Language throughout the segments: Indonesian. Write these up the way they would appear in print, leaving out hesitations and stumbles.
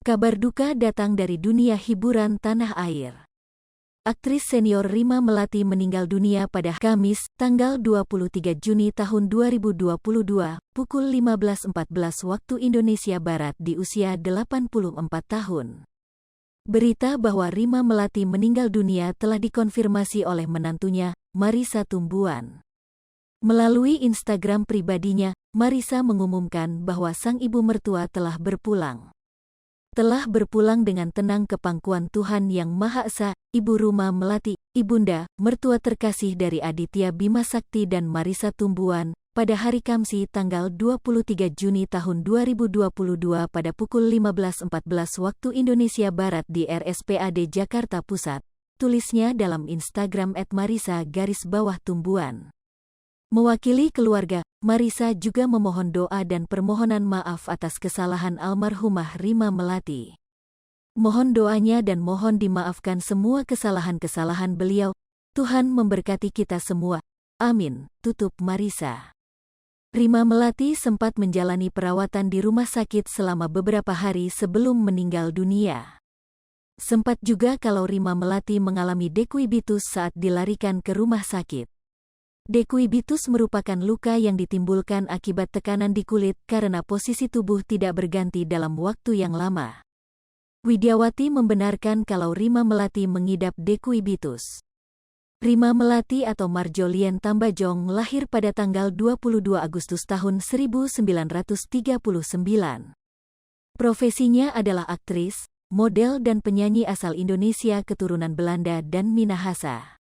Kabar duka datang dari dunia hiburan tanah air. Aktris senior Rima Melati meninggal dunia pada Kamis, tanggal 23 Juni tahun 2022, pukul 15.14 waktu Indonesia Barat di usia 84 tahun. Berita bahwa Rima Melati meninggal dunia telah dikonfirmasi oleh menantunya, Marissa Tumbuan. Melalui Instagram pribadinya, Marissa mengumumkan bahwa sang ibu mertua telah berpulang dengan tenang ke pangkuan Tuhan Yang Maha Esa. Ibu Rima Melati, ibunda, mertua terkasih dari Aditya Bima Sakti dan Marissa Tumbuan, pada hari Kamis tanggal 23 Juni tahun 2022 pada pukul 15.14 waktu Indonesia Barat di RSPAD Jakarta Pusat, tulisnya dalam Instagram @marissa_tumbuan. Mewakili keluarga, Marissa juga memohon doa dan permohonan maaf atas kesalahan almarhumah Rima Melati. Mohon doanya dan mohon dimaafkan semua kesalahan-kesalahan beliau. Tuhan memberkati kita semua. Amin, tutup Marissa. Rima Melati sempat menjalani perawatan di rumah sakit selama beberapa hari sebelum meninggal dunia. Sempat juga kalau Rima Melati mengalami dekuibitus saat dilarikan ke rumah sakit. Dekuibitus merupakan luka yang ditimbulkan akibat tekanan di kulit karena posisi tubuh tidak berganti dalam waktu yang lama. Widyawati membenarkan kalau Rima Melati mengidap dekuibitus. Rima Melati atau Marjolien Tambajong lahir pada tanggal 22 Agustus tahun 1939. Profesinya adalah aktris, model dan penyanyi asal Indonesia keturunan Belanda dan Minahasa.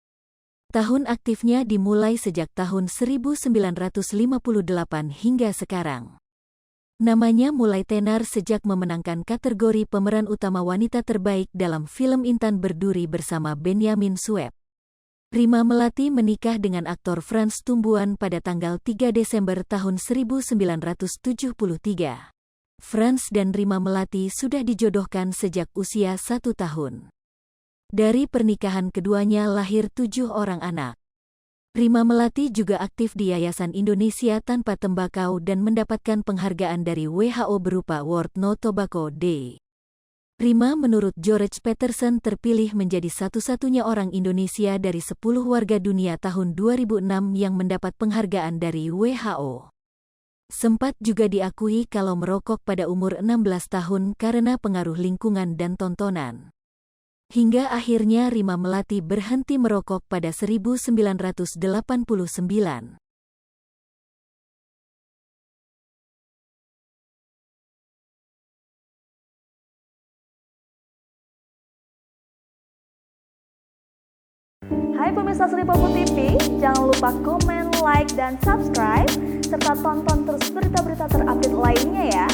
Tahun aktifnya dimulai sejak tahun 1958 hingga sekarang. Namanya mulai tenar sejak memenangkan kategori pemeran utama wanita terbaik dalam film Intan Berduri bersama Benyamin Sueb. Rima Melati menikah dengan aktor Frans Tumbuan pada tanggal 3 Desember tahun 1973. Frans dan Rima Melati sudah dijodohkan sejak usia 1 tahun. Dari pernikahan keduanya lahir 7 orang anak. Rima Melati juga aktif di Yayasan Indonesia Tanpa Tembakau dan mendapatkan penghargaan dari WHO berupa World No Tobacco Day. Rima menurut George Peterson terpilih menjadi satu-satunya orang Indonesia dari 10 warga dunia tahun 2006 yang mendapat penghargaan dari WHO. Sempat juga diakui kalau merokok pada umur 16 tahun karena pengaruh lingkungan dan tontonan. Hingga akhirnya Rima Melati berhenti merokok pada 1989. Hai pemirsa Sri Popo TV, jangan lupa komen, like, dan subscribe, serta tonton terus berita-berita terupdate lainnya ya.